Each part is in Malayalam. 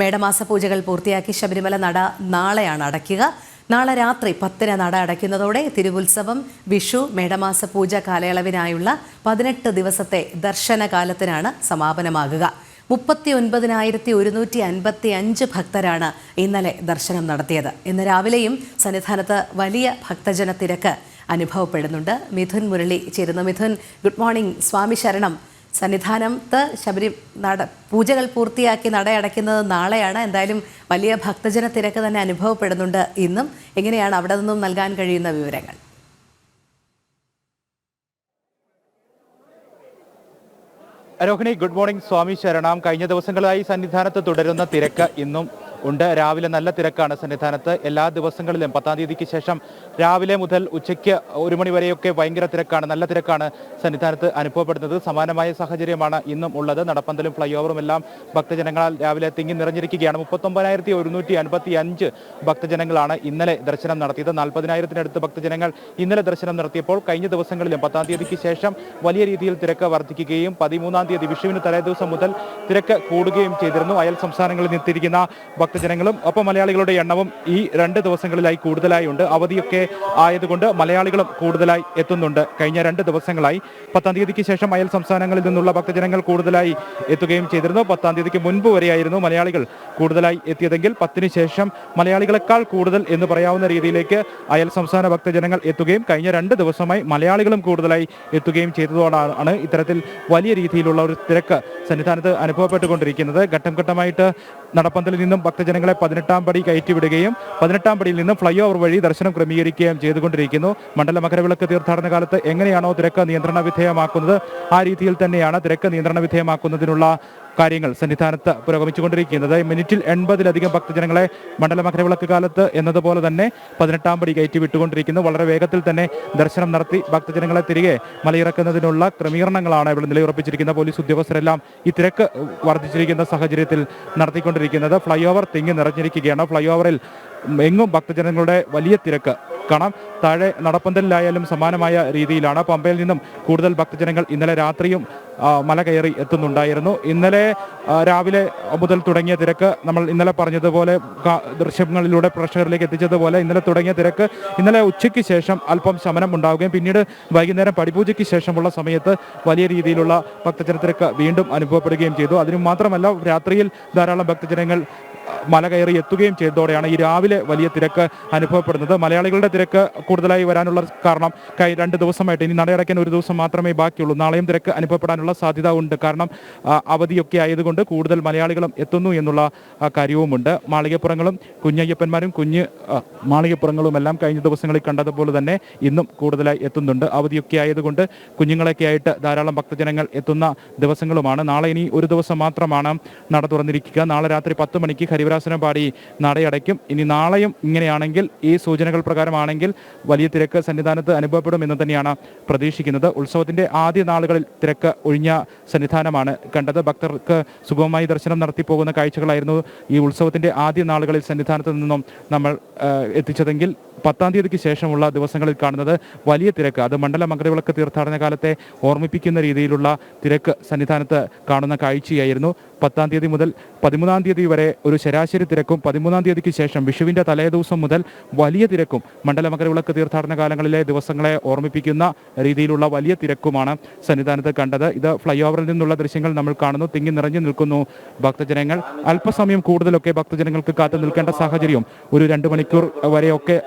മേടമാസ പൂജകൾ പൂർത്തിയാക്കി ശബരിമല നട നാളെയാണ് അടയ്ക്കുക. നാളെ രാത്രി 10-ന് നട അടയ്ക്കുന്നതോടെ തിരുവുത്സവം, വിഷു, മേടമാസ പൂജ കാലയളവിനായുള്ള 18 ദിവസത്തെ ദർശനകാലത്തിനാണ് സമാപനമാകുക. 39,155 ഭക്തരാണ് ഇന്നലെ ദർശനം നടത്തിയത്. ഇന്ന് രാവിലെയും സന്നിധാനത്ത് വലിയ ഭക്തജന തിരക്ക് അനുഭവപ്പെടുന്നുണ്ട്. മിഥുൻ മുരളി ചേരുന്നു. Mithun, good morning. സ്വാമി ശരണം. സന്നിധാനത്ത് പൂജകൾ പൂർത്തിയാക്കി നടയടയ്ക്കുന്നത് നാളെയാണ്. എന്തായാലും വലിയ ഭക്തജന തിരക്ക് തന്നെ അനുഭവപ്പെടുന്നുണ്ട് ഇന്നും. എങ്ങനെയാണ് അവിടെ നിന്നും നൽകാൻ കഴിയുന്ന വിവരങ്ങൾ? Rohini, good morning. സ്വാമി ശരണം. കഴിഞ്ഞ ദിവസങ്ങളായി സന്നിധാനത്ത് തുടരുന്ന തിരക്ക് ഇന്നും ഉണ്ട്. രാവിലെ നല്ല തിരക്കാണ് സന്നിധാനത്ത്. എല്ലാ ദിവസങ്ങളിലും 10-ാം തീയതിക്ക് ശേഷം രാവിലെ മുതൽ ഉച്ചയ്ക്ക് 1 മണി വരെയൊക്കെ ഭയങ്കര തിരക്കാണ്, നല്ല തിരക്കാണ് സന്നിധാനത്ത് അനുഭവപ്പെടുന്നത്. സമാനമായ സാഹചര്യമാണ് ഇന്നും ഉള്ളത്. നടപ്പന്തലും ഫ്ലൈ ഓവറും എല്ലാം ഭക്തജനങ്ങളാൽ രാവിലെ തിങ്ങി നിറഞ്ഞിരിക്കുകയാണ്. 39,155 ഭക്തജനങ്ങളാണ് ഇന്നലെ ദർശനം നടത്തിയത്. 40,000-നടുത്ത് ഭക്തജനങ്ങൾ ഇന്നലെ ദർശനം നടത്തിയപ്പോൾ കഴിഞ്ഞ ദിവസങ്ങളിലും 10-ാം തീയതിക്ക് ശേഷം വലിയ രീതിയിൽ തിരക്ക് വർദ്ധിക്കുകയും 13-ാം തീയതി വിഷുവിന് തലേദിവസം മുതൽ തിരക്ക് കൂടുകയും ചെയ്തിരുന്നു. അയൽ സംസ്ഥാനങ്ങളിൽ നിന്നെത്തിയിരിക്കുന്ന ഭക്തജനങ്ങളും ഒപ്പം മലയാളികളുടെ എണ്ണവും ഈ 2 ദിവസങ്ങളിലായി കൂടുതലായി ഉണ്ട്. അവധിയൊക്കെ ആയതുകൊണ്ട് മലയാളികളും കൂടുതലായി എത്തുന്നുണ്ട്. കഴിഞ്ഞ 2 ദിവസങ്ങളായി 10-ാം തീയതിക്ക് ശേഷം അയൽ സംസ്ഥാനങ്ങളിൽ നിന്നുള്ള ഭക്തജനങ്ങൾ കൂടുതലായി എത്തുകയും ചെയ്തിരുന്നു. 10-ാം തീയതിക്ക് മുൻപ് വരെയായിരുന്നു മലയാളികൾ കൂടുതലായി എത്തിയതെങ്കിൽ 10-ന് ശേഷം മലയാളികളെക്കാൾ കൂടുതൽ എന്ന് പറയാവുന്ന രീതിയിലേക്ക് അയൽ സംസ്ഥാന ഭക്തജനങ്ങൾ എത്തുകയും കഴിഞ്ഞ 2 ദിവസമായി മലയാളികളും കൂടുതലായി എത്തുകയും ചെയ്തതോടാണ് ഇത്തരത്തിൽ വലിയ രീതിയിലുള്ള ഒരു തിരക്ക് സന്നിധാനത്ത് അനുഭവപ്പെട്ടുകൊണ്ടിരിക്കുന്നത്. ഘട്ടം ഘട്ടമായിട്ട് നടപ്പന്തലിൽ നിന്നും ഭക്തജനങ്ങളെ 18-ാം പടി കയറ്റിവിടുകയും 18-ാം പടിയിൽ നിന്നും ഫ്ലൈ ഓവർ വഴി ദർശനം ക്രമീകരിക്കുകയും ചെയ്തുകൊണ്ടിരിക്കുന്നു. മണ്ഡല മകരവിളക്ക് തീർത്ഥാടന കാലത്ത് എങ്ങനെയാണോ തിരക്ക് നിയന്ത്രണ വിധേയമാക്കുന്നത് ആ രീതിയിൽ തന്നെയാണ് തിരക്ക് നിയന്ത്രണ വിധേയമാക്കുന്നതിനുള്ള കാര്യങ്ങൾ സന്നിധാനത്ത് പുരോഗമിച്ചുകൊണ്ടിരിക്കുന്നത്. മിനിറ്റിൽ 80-ലധികം ഭക്തജനങ്ങളെ മണ്ഡല മകരവിളക്ക് കാലത്ത് എന്നതുപോലെ തന്നെ 18-ാം പടി കയറ്റി വിട്ടുകൊണ്ടിരിക്കുന്നു. വളരെ വേഗത്തിൽ തന്നെ ദർശനം നടത്തി ഭക്തജനങ്ങളെ തിരികെ മലയിറക്കുന്നതിനുള്ള ക്രമീകരണങ്ങളാണ് ഇവിടെ നിലയുറപ്പിച്ചിരിക്കുന്ന പോലീസ് ഉദ്യോഗസ്ഥരെല്ലാം ഈ തിരക്ക് വർദ്ധിച്ചിരിക്കുന്ന സാഹചര്യത്തിൽ നടത്തിക്കൊണ്ടിരിക്കുന്നത്. ഫ്ലൈ ഓവർ തിങ്ങി നിറഞ്ഞിരിക്കുകയാണ്. ഫ്ലൈ ഓവറിൽ എങ്ങും ഭക്തജനങ്ങളുടെ വലിയ തിരക്ക് കാണാം. താഴെ നടപ്പന്തലിലായാലും സമാനമായ രീതിയിലാണ്. പമ്പയിൽ നിന്നും കൂടുതൽ ഭക്തജനങ്ങൾ ഇന്നലെ രാത്രിയും മല കയറി എത്തുന്നുണ്ടായിരുന്നു. ഇന്നലെ രാവിലെ മുതൽ തുടങ്ങിയ തിരക്ക് നമ്മൾ ഇന്നലെ പറഞ്ഞതുപോലെ ദൃശ്യങ്ങളിലൂടെ പ്രേക്ഷകരിലേക്ക് എത്തിച്ചതുപോലെ ഇന്നലെ തുടങ്ങിയ തിരക്ക് ഇന്നലെ ഉച്ചയ്ക്ക് ശേഷം അല്പം ശമനം ഉണ്ടാവുകയും പിന്നീട് വൈകുന്നേരം പടിപൂജയ്ക്ക് ശേഷമുള്ള സമയത്ത് വലിയ രീതിയിലുള്ള ഭക്തജന തിരക്ക് വീണ്ടും അനുഭവപ്പെടുകയും ചെയ്തു. അതിനു മാത്രമല്ല രാത്രിയിൽ ധാരാളം ഭക്തജനങ്ങൾ മല കയറി എത്തുകയും ചെയ്തതോടെയാണ് ഈ രാവിലെ വലിയ തിരക്ക് അനുഭവപ്പെടുന്നത്. മലയാളികളുടെ തിരക്ക് കൂടുതലായി വരാനുള്ള കാരണം 2 ദിവസമായിട്ട് ഇനി നടയടയ്ക്കാൻ 1 ദിവസം മാത്രമേ ബാക്കിയുള്ളൂ. നാളെയും തിരക്ക് അനുഭവപ്പെടാനുള്ള സാധ്യത ഉണ്ട്. കാരണം അവധിയൊക്കെ ആയതുകൊണ്ട് കൂടുതൽ മലയാളികളും എത്തുന്നു എന്നുള്ള കാര്യവുമുണ്ട്. മാളികപ്പുറങ്ങളും കുഞ്ഞയ്യപ്പന്മാരും മാളികപ്പുറങ്ങളും എല്ലാം കഴിഞ്ഞ ദിവസങ്ങളിൽ കണ്ടതുപോലെ തന്നെ ഇന്നും കൂടുതലായി എത്തുന്നുണ്ട്. അവധിയൊക്കെ ആയതുകൊണ്ട് കുഞ്ഞുങ്ങളൊക്കെ ആയിട്ട് ധാരാളം ഭക്തജനങ്ങൾ എത്തുന്ന ദിവസങ്ങളുമാണ്. നാളെ ഇനി 1 ദിവസം മാത്രമാണ് നട തുറന്നിരിക്കുക. നാളെ രാത്രി 10 മണിക്ക് ഹരിവരാസനം പാടി നടയടയ്ക്കും. ഇനി നാളെയും ഇങ്ങനെയാണെങ്കിൽ ഈ സൂചനകൾ പ്രകാരമാണെങ്കിൽ വലിയ തിരക്ക് സന്നിധാനത്ത് അനുഭവപ്പെടും എന്ന് തന്നെയാണ് പ്രതീക്ഷിക്കുന്നത്. ഉത്സവത്തിന്റെ ആദ്യ നാളുകളിൽ തിരക്ക് ഒഴിഞ്ഞ സന്നിധാനമാണ് കണ്ടത്. ഭക്തർക്ക് സുഗമമായി ദർശനം നടത്തി പോകുന്ന കാഴ്ചകളായിരുന്നു ഈ ഉത്സവത്തിന്റെ ആദ്യ നാളുകളിൽ സന്നിധാനത്ത് നിന്നും നമ്മൾ എത്തിച്ചതെങ്കിൽ 10-ാം തീയതിക്ക് ശേഷമുള്ള ദിവസങ്ങളിൽ കാണുന്നത് വലിയ തിരക്ക്. അത് മണ്ഡല മകരവിളക്ക് തീർത്ഥാടന കാലത്തെ ഓർമ്മിപ്പിക്കുന്ന രീതിയിലുള്ള തിരക്ക് സന്നിധാനത്ത് കാണുന്ന കാഴ്ചയായിരുന്നു. 10-ാം തീയതി മുതൽ 13-ാം തീയതി വരെ ഒരു ശരാശരി തിരക്കും 13-ാം തീയതിക്ക് ശേഷം വിഷുവിൻ്റെ തലേദിവസം മുതൽ വലിയ തിരക്കും മണ്ഡല മകരവിളക്ക് തീർത്ഥാടന കാലങ്ങളിലെ ദിവസങ്ങളെ ഓർമ്മിപ്പിക്കുന്ന രീതിയിലുള്ള വലിയ തിരക്കുമാണ് സന്നിധാനത്ത് കണ്ടത്. ഇത് ഫ്ലൈ ഓവറിൽ നിന്നുള്ള ദൃശ്യങ്ങൾ നമ്മൾ കാണുന്നു. തിങ്ങി നിറഞ്ഞു നിൽക്കുന്നു ഭക്തജനങ്ങൾ. അല്പസമയം കൂടുതലൊക്കെ ഭക്തജനങ്ങൾക്ക് കാത്തു നിൽക്കേണ്ട സാഹചര്യവും 1-2 മണിക്കൂർ വരെയൊക്കെ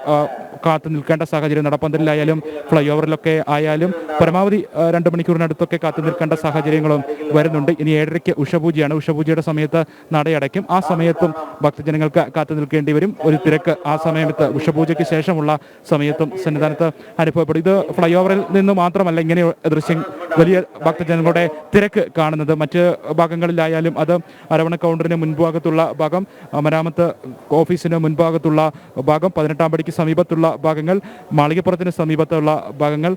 കാത്തു നിൽക്കേണ്ട സാഹചര്യം നടപ്പന്തലിലായാലും ഫ്ലൈ ഓവറിലൊക്കെ ആയാലും പരമാവധി 2 മണിക്കൂറിനടുത്തൊക്കെ കാത്തു നിൽക്കേണ്ട സാഹചര്യങ്ങളും വരുന്നുണ്ട്. ഇനി 7:30-ക്ക് ഉഷപൂജയാണ്. ഉഷപൂജയുടെ സമയത്ത് നടയടയ്ക്കും. ആ സമയത്തും ഭക്തജനങ്ങൾക്ക് കാത്തു നിൽക്കേണ്ടി വരും. ഒരു തിരക്ക് ആ സമയത്ത് ഉഷപൂജയ്ക്ക് ശേഷമുള്ള സമയത്തും സന്നിധാനത്ത് അനുഭവപ്പെടും. ഇത് ഫ്ലൈ ഓവറിൽ നിന്ന് മാത്രമല്ല ഇങ്ങനെ ദൃശ്യം വലിയ ഭക്തജനങ്ങളുടെ തിരക്ക് കാണുന്നത്. മറ്റ് ഭാഗങ്ങളിലായാലും അത് അരവണ കൗണ്ടറിന് മുൻഭാഗത്തുള്ള ഭാഗം, മരാമത്ത് ഓഫീസിന് മുൻഭാഗത്തുള്ള ഭാഗം, 18-ാം പടിക്ക് സമീപത്തുള്ള സമീപത്തുള്ള ഭാഗങ്ങൾ, മാളികപ്പുറത്തിന് സമീപത്തുള്ള ഭാഗങ്ങൾ,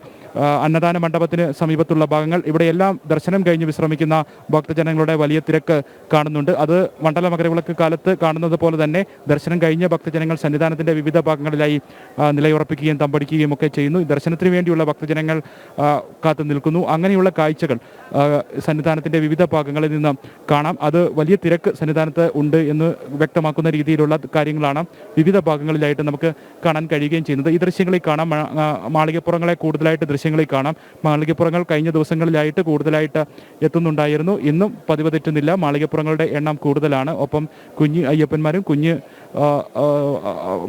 അന്നദാന മണ്ഡപത്തിന് സമീപത്തുള്ള ഭാഗങ്ങൾ, ഇവിടെയെല്ലാം ദർശനം കഴിഞ്ഞ് വിശ്രമിക്കുന്ന ഭക്തജനങ്ങളുടെ വലിയ തിരക്ക് കാണുന്നുണ്ട്. അത് മണ്ഡല മകരവിളക്ക് കാലത്ത് കാണുന്നത് പോലെ തന്നെ ദർശനം കഴിഞ്ഞ ഭക്തജനങ്ങൾ സന്നിധാനത്തിൻ്റെ വിവിധ ഭാഗങ്ങളിലായി നിലയുറപ്പിക്കുകയും തമ്പടിക്കുകയും ഒക്കെ ചെയ്യുന്നു. ദർശനത്തിന് വേണ്ടിയുള്ള ഭക്തജനങ്ങൾ കാത്തു നിൽക്കുന്നു. അങ്ങനെയുള്ള കാഴ്ചകൾ സന്നിധാനത്തിൻ്റെ വിവിധ ഭാഗങ്ങളിൽ നിന്ന് കാണാം. അത് വലിയ തിരക്ക് സന്നിധാനത്ത് ഉണ്ട് എന്ന് വ്യക്തമാക്കുന്ന രീതിയിലുള്ള കാര്യങ്ങളാണ് വിവിധ ഭാഗങ്ങളിലായിട്ട് നമുക്ക് കാണാൻ കഴിയുകയും ചെയ്യുന്നത്. ഈ ദൃശ്യങ്ങളിൽ കാണാം, മാളികപ്പുറങ്ങളെ കൂടുതലായിട്ട് ദൃശ്യങ്ങളിൽ കാണാം. മാളികപ്പുറങ്ങൾ കഴിഞ്ഞ ദിവസങ്ങളിലായിട്ട് കൂടുതലായിട്ട് എത്തുന്നുണ്ടായിരുന്നു. ഇന്നും പതിവ് തെറ്റുന്നില്ല, മാളികപ്പുറങ്ങളുടെ എണ്ണം കൂടുതലാണ്. ഒപ്പം കുഞ്ഞ് അയ്യപ്പന്മാരും കുഞ്ഞ്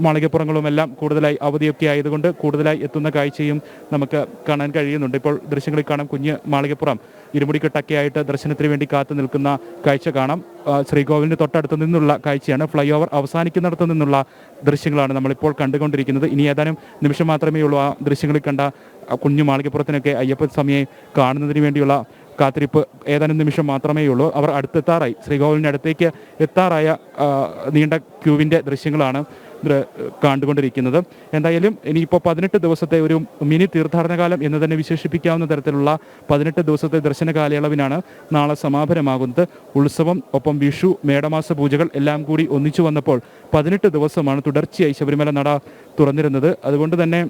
മാളികപ്പുറങ്ങളുമെല്ലാം കൂടുതലായി അവധിയൊക്കെ ആയതുകൊണ്ട് കൂടുതലായി എത്തുന്ന കാഴ്ചയും നമുക്ക് കാണാൻ കഴിയുന്നുണ്ട്. ഇപ്പോൾ ദൃശ്യങ്ങളിൽ കാണാം, കുഞ്ഞ് മാളികപ്പുറം ഇരുമുടിക്കെട്ടൊക്കെ ആയിട്ട് ദർശനത്തിന് വേണ്ടി കാത്തു നിൽക്കുന്ന കാഴ്ച കാണാം. ശ്രീകോവിലിന് തൊട്ടടുത്ത് നിന്നുള്ള കാഴ്ചയാണ്. ഫ്ലൈ ഓവർ അവസാനിക്കുന്നിടത്തു നിന്നുള്ള ദൃശ്യങ്ങളാണ് നമ്മളിപ്പോൾ കണ്ടുകൊണ്ടിരിക്കുന്നത്. ഇനി ഏതാനും നിമിഷം മാത്രമേ ഉള്ളൂ ആ ദൃശ്യങ്ങളിൽ കണ്ട കുഞ്ഞു മാളികപ്പുറത്തിനൊക്കെ അയ്യപ്പ സ്വാമിയെ കാണുന്നതിന് വേണ്ടിയുള്ള കാത്തിരിപ്പ് ഏതാനും നിമിഷം മാത്രമേ ഉള്ളൂ. അവർ അടുത്തെത്താറായി, ശ്രീകോവിലിൻ്റെ അടുത്തേക്ക് എത്താറായ നീണ്ട ക്യൂവിൻ്റെ ദൃശ്യങ്ങളാണ് കണ്ടുകൊണ്ടിരിക്കുന്നത്. എന്തായാലും ഇനിയിപ്പോൾ 18 ദിവസത്തെ ഒരു മിനി തീർത്ഥാടന കാലം എന്ന് തന്നെ വിശേഷിപ്പിക്കാവുന്ന തരത്തിലുള്ള 18 ദിവസത്തെ ദർശന കാലയളവിനാണ് നാളെ സമാപനമാകുന്നത്. ഉത്സവം, ഒപ്പം വിഷു, മേടമാസ പൂജകൾ എല്ലാം കൂടി ഒന്നിച്ചു വന്നപ്പോൾ 18 ദിവസമാണ് തുടർച്ചയായി ശബരിമല നട തുറന്നിരുന്നത്. അതുകൊണ്ട് തന്നെ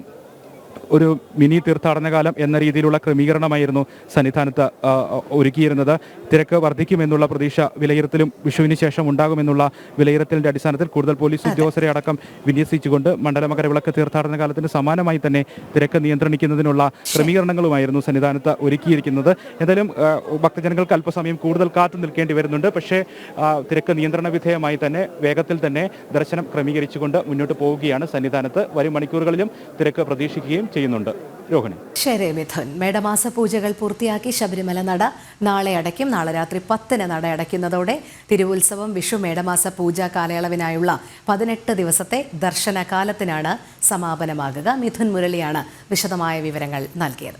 ഒരു മിനി തീർത്ഥാടന കാലം എന്ന രീതിയിലുള്ള ക്രമീകരണമായിരുന്നു സന്നിധാനത്ത് ഒരുക്കിയിരുന്നത്. തിരക്ക് വർദ്ധിക്കുമെന്നുള്ള പ്രതീക്ഷ വിലയിരുത്തലും വിഷുവിന് ശേഷം ഉണ്ടാകുമെന്നുള്ള വിലയിരുത്തലിൻ്റെ അടിസ്ഥാനത്തിൽ കൂടുതൽ പോലീസ് ഉദ്യോഗസ്ഥരെ അടക്കം വിന്യസിച്ചുകൊണ്ട് മണ്ഡല മകരവിളക്ക് തീർത്ഥാടന കാലത്തിന് സമാനമായി തന്നെ തിരക്ക് നിയന്ത്രിക്കുന്നതിനുള്ള ക്രമീകരണങ്ങളുമായിരുന്നു സന്നിധാനത്ത് ഒരുക്കിയിരിക്കുന്നത്. എന്തായാലും ഭക്തജനങ്ങൾക്ക് അല്പസമയം കൂടുതൽ കാത്തു നിൽക്കേണ്ടി വരുന്നുണ്ട്. പക്ഷേ തിരക്ക് നിയന്ത്രണ വിധേയമായി തന്നെ വേഗത്തിൽ തന്നെ ദർശനം ക്രമീകരിച്ചുകൊണ്ട് മുന്നോട്ട് പോവുകയാണ് സന്നിധാനത്ത്. വരും മണിക്കൂറുകളിലും തിരക്ക് പ്രതീക്ഷിക്കുകയും ചെയ്യുന്നുണ്ട്. രോഹിണി. ശരി മിഥുൻ, മേടമാസ പൂജകൾ പൂർത്തിയാക്കി ശബരിമല നട നാളെ അടയ്ക്കും. നാളെ രാത്രി 10-ന് നട അടയ്ക്കുന്നതോടെ തിരുവുത്സവം, വിഷു, മേടമാസ പൂജാ കാലയളവിനായുള്ള 18 ദിവസത്തെ ദർശനകാലത്തിനാണ് സമാപനമാകുക. മിഥുൻ മുരളിയാണ് വിശദമായ വിവരങ്ങൾ നൽകിയത്.